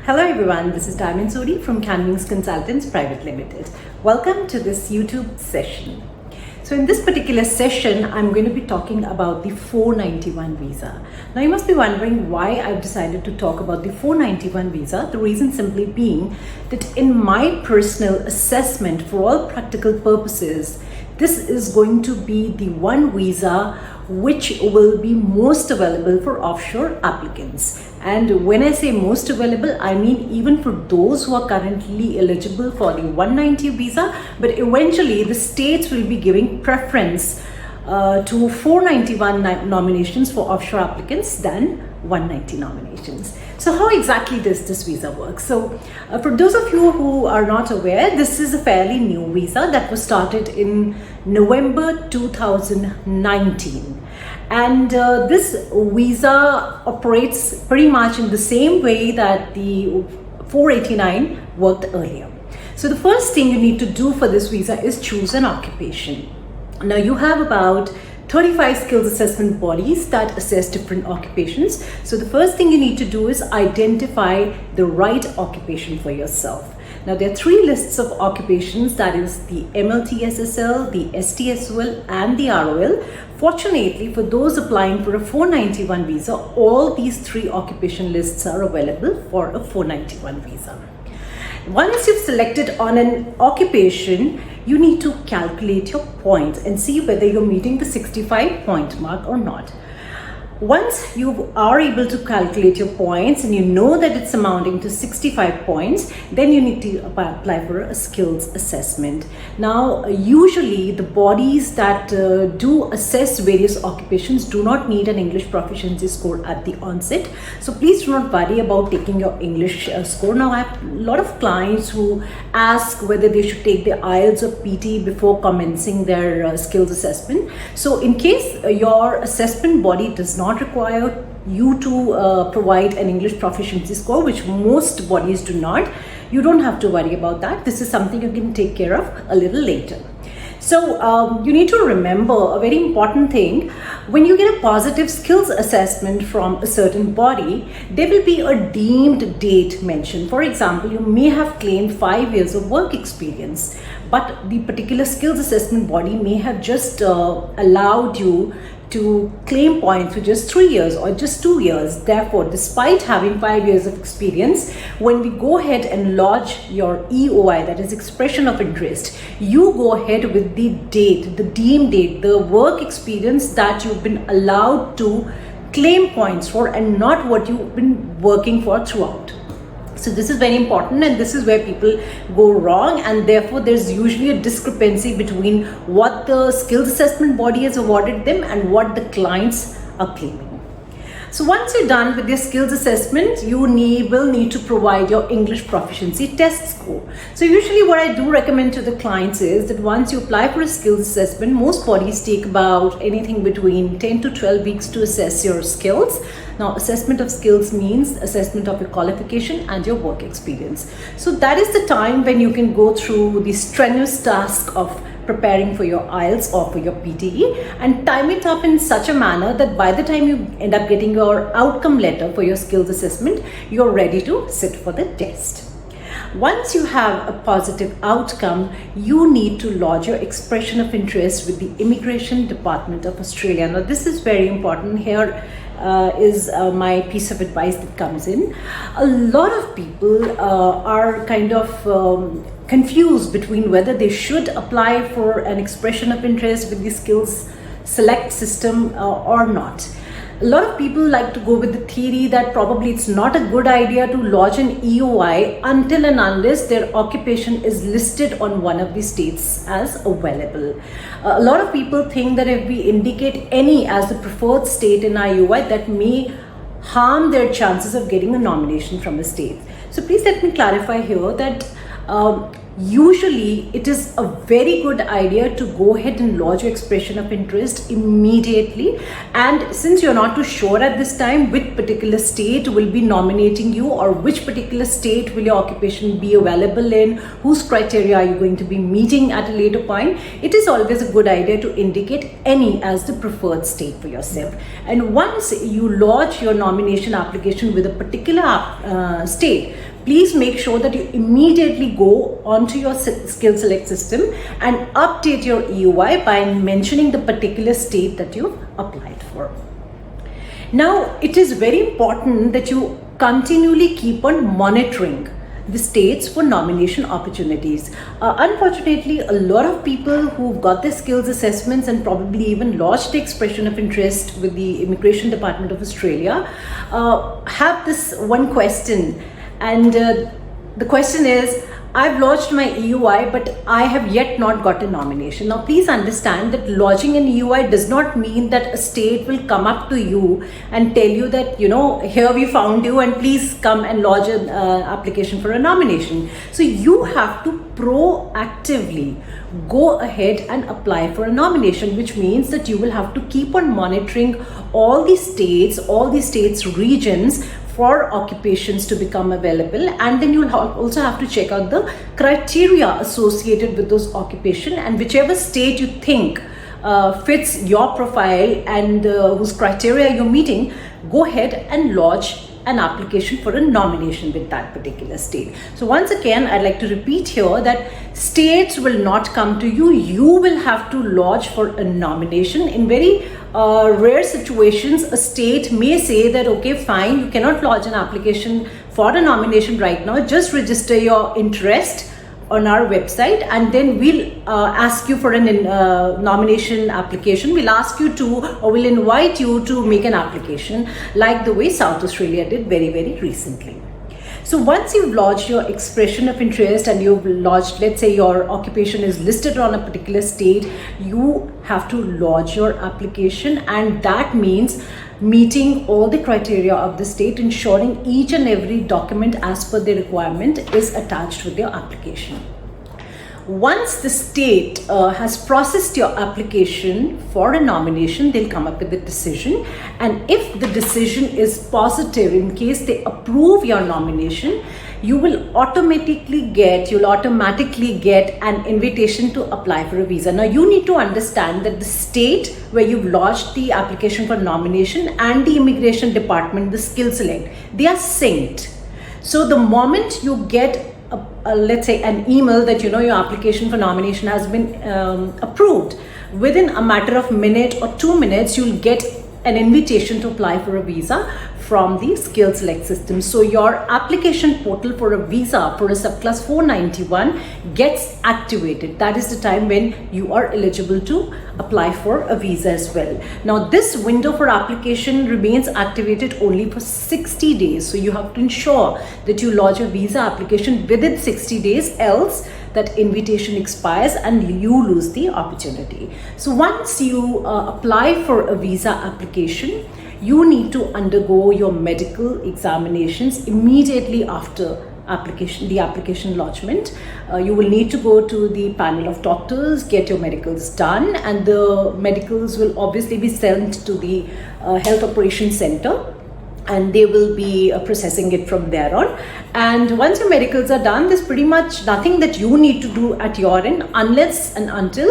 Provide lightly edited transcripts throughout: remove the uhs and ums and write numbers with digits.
Hello everyone, this is Sodhi from CAAN Wings Consultants Private Limited. Welcome to this YouTube session. So in this particular session, I'm going to be talking about the 491 visa. Now you must be wondering why I've decided to talk about the 491 visa. The reason simply being that in my personal assessment, for all practical purposes, this is going to be the one visa which will be most available for offshore applicants. And when I say most available, I mean even for those who are currently eligible for the 190 visa, but eventually the states will be giving preference to 491 nominations for offshore applicants than 190 nominations. So how exactly does this visa work? So for those of you who are not aware, this is a fairly new visa that was started in November 2019. And this visa operates pretty much in the same way that the 489 worked earlier. So the first thing you need to do for this visa is choose an occupation. Now you have about 35 skills assessment bodies that assess different occupations. So the first thing you need to do is identify the right occupation for yourself. Now there are three lists of occupations, that is the MLTSSL, the STSOL and the ROL. Fortunately, for those applying for a 491 visa, all these three occupation lists are available for a 491 visa. Once you've selected on an occupation, you need to calculate your points and see whether you're meeting the 65 point mark or not. Once you are able to calculate your points and you know that it's amounting to 65 points, then you need to apply for a skills assessment. Now, usually the bodies that do assess various occupations do not need an English proficiency score at the onset. So please do not worry about taking your English score. Now, I have a lot of clients who ask whether they should take the IELTS or PT before commencing their skills assessment. So in case your assessment body does not require you to provide an English proficiency score, which most bodies do not, you don't have to worry about that. This is something you can take care of a little later. So you need to remember a very important thing. When you get a positive skills assessment from a certain body, there will be a deemed date mentioned. For example, you may have claimed 5 years of work experience, but the particular skills assessment body may have just allowed you to claim points for just 3 years or just 2 years. Therefore, despite having 5 years of experience, when we go ahead and lodge your EOI, that is expression of interest, you go ahead with the date, the deemed date, the work experience that you've been allowed to claim points for and not what you've been working for throughout. So this is very important, and this is where people go wrong, and therefore there's usually a discrepancy between what the skills assessment body has awarded them and what the clients are claiming. So once you're done with your skills assessment, you will need to provide your English proficiency test score. So usually what I do recommend to the clients is that once you apply for a skills assessment, most bodies take about anything between 10 to 12 weeks to assess your skills. Now, assessment of skills means assessment of your qualification and your work experience. So that is the time when you can go through the strenuous task of preparing for your IELTS or for your PTE and time it up in such a manner that by the time you end up getting your outcome letter for your skills assessment, you're ready to sit for the test. Once you have a positive outcome, you need to lodge your expression of interest with the Immigration Department of Australia. Now, this is very important. Here is my piece of advice that comes in. A lot of people are kind of confused between whether they should apply for an expression of interest with the skills select system or not. A lot of people like to go with the theory that probably it's not a good idea to lodge an EOI until and unless their occupation is listed on one of the states as available. A lot of people think that if we indicate any as the preferred state in our EOI, that may harm their chances of getting a nomination from a state. So please let me clarify here that usually it is a very good idea to go ahead and lodge your expression of interest immediately, and since you're not too sure at this time which particular state will be nominating you or which particular state will your occupation be available in, whose criteria are you going to be meeting at a later point, it is always a good idea to indicate any as the preferred state for yourself. And once you lodge your nomination application with a particular state, please make sure that you immediately go onto your skill select system and update your EOI by mentioning the particular state that you've applied for. Now, it is very important that you continually keep on monitoring the states for nomination opportunities. Unfortunately, a lot of people who've got their skills assessments and probably even lodged the expression of interest with the Immigration Department of Australia have this one question, and the question is, I've lodged my EOI, but I have yet not got a nomination. Now, please understand that lodging an EOI does not mean that a state will come up to you and tell you that, here we found you and please come and lodge an application for a nomination. So you have to proactively go ahead and apply for a nomination, which means that you will have to keep on monitoring all the states, regions for occupations to become available, and then you'll also have to check out the criteria associated with those occupation, and whichever state you think fits your profile and whose criteria you're meeting, go ahead and lodge an application for a nomination with that particular state. So once again, I'd like to repeat here that states will not come to you. You will have to lodge for a nomination. In very rare situations, a state may say that, okay, fine, you cannot lodge an application for a nomination right now. Just register your interest on our website, and then we'll ask you for a nomination application. We'll ask you to, or we'll invite you to make an application, like the way South Australia did very, very recently. So once you've lodged your expression of interest and you've lodged, let's say your occupation is listed on a particular state, you have to lodge your application, and that means meeting all the criteria of the state, ensuring each and every document as per the requirement is attached with your application. Once the state has processed your application for a nomination, they'll come up with a decision, and if the decision is positive, in case they approve your nomination, you'll automatically get an invitation to apply for a visa. Now, you need to understand that the state where you've lodged the application for nomination and the Immigration Department, the skill select, they are synced. So the moment you get let's say an email that your application for nomination has been approved, within a matter of minute or 2 minutes, you'll get an invitation to apply for a visa from the skill select system. So your application portal for a visa for a subclass 491 gets activated. That is the time when you are eligible to apply for a visa as well. Now, this window for application remains activated only for 60 days. So you have to ensure that you lodge a visa application within 60 days, else that invitation expires and you lose the opportunity. So once you apply for a visa application, you need to undergo your medical examinations immediately after the application lodgement. You will need to go to the panel of doctors, get your medicals done, and the medicals will obviously be sent to the health operations center, and they will be processing it from there on. And once your medicals are done, there's pretty much nothing that you need to do at your end, unless and until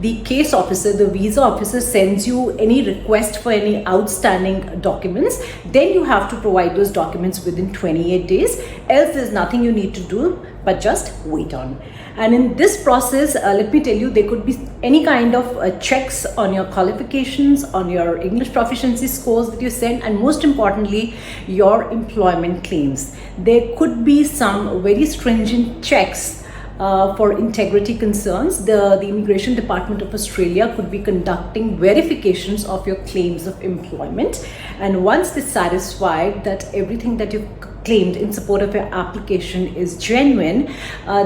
the case officer, the visa officer, sends you any request for any outstanding documents. Then you have to provide those documents within 28 days, else there's nothing you need to do but just wait on. And in this process, let me tell you, there could be any kind of checks on your qualifications, on your English proficiency scores that you send, and most importantly, your employment claims. There could be some very stringent checks for integrity concerns. The Immigration Department of Australia could be conducting verifications of your claims of employment, and once they're satisfied that everything that you've claimed in support of your application is genuine,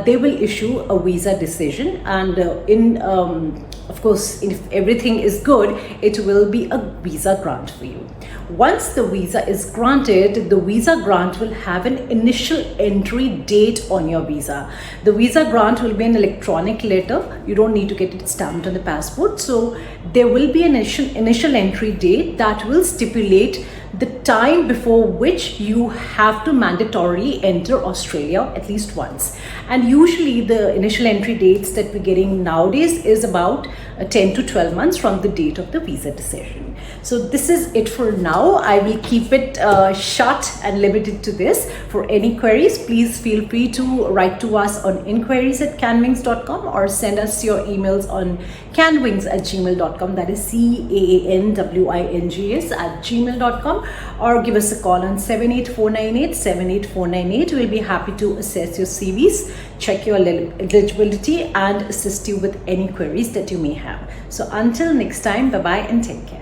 they will issue a visa decision, and of course, if everything is good, it will be a visa grant for you. Once the visa is granted, the visa grant will have an initial entry date on your visa. The visa grant will be an electronic letter. You don't need to get it stamped on the passport. So there will be an initial entry date that will stipulate the time before which you have to mandatorily enter Australia at least once. And usually the initial entry dates that we're getting nowadays is about 10 to 12 months from the date of the visa decision. So this is it for now. I will keep it short and limited to this. For any queries, please feel free to write to us on inquiries@caanwings.com or send us your emails on caanwings@gmail.com. That is CAANWINGS@gmail.com, or give us a call on 78498. We'll be happy to assess your CVs, check your eligibility, and assist you with any queries that you may have. So until next time, bye bye and take care.